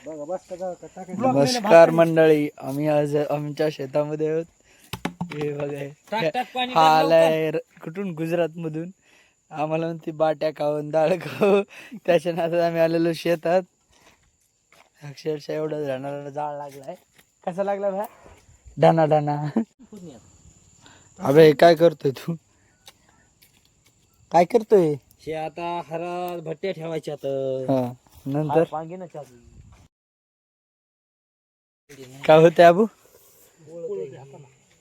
नमस्कार मंडळी, आम्ही आज आमच्या शेतामध्ये आहोत. हे बघा, हा आलाय कुठून, गुजरात मधून. आम्हाला म्हणते बाट्या खाऊन डाळ खाऊ, त्याच्या नादात आम्ही आलेलो शेतात. अक्षरशः एवढं झाडाला जाळ लागलाय. कसा लागला भा? डाना डाना. अबे काय करतोय तू? काय करतोय? हे आता हरा भट्ट्या ठेवायच्या हा, नंतर पांगी ना चालू काय होते अबू?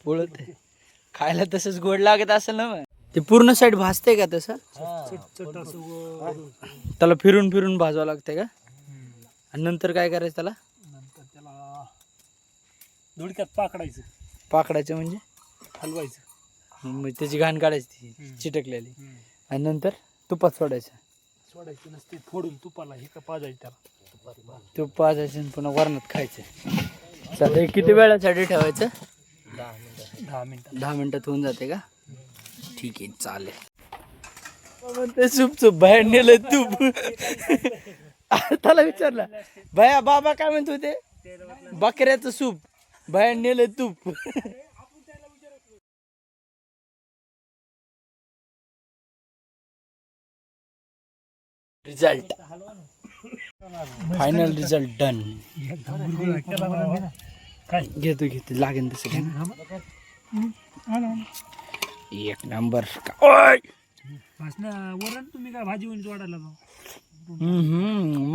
पोळत खायला तसंच गोड लागत असेल ना मग. ते पूर्ण साईड भाजते का तसं? त्याला फिरून फिरून भाजावं लागतंय का? आणि नंतर काय करायचं त्याला? नंतर त्याला धुडक्यात पाकडायचं. पाकडायचं म्हणजे हलवायचं, मग त्याची घाण काढायची ती चिटकलेली, आणि नंतर तुपात सोडायचं नसते, फोडून तुपाला हे का पाजायचं त्याला. तूप पाजायचं आणि पुन्हा वरणात खायचं. चालेल, किती वेळासाठी ठेवायचं? 10 मिनिटं. 10 मिनिटात होऊन जाते का? ठीक आहे, चालेल. ते सूप सूप बाहेर नेलं तूप. त्याला विचारलं, भया बाबा काय म्हणत होते? बकऱ्याचं सूप बाहेर नेलं तूप. Result, final result done. घेतो लागेल तसं घे. एक नंबर. वरण तुम्ही काय भाजी वाढायला हम्म.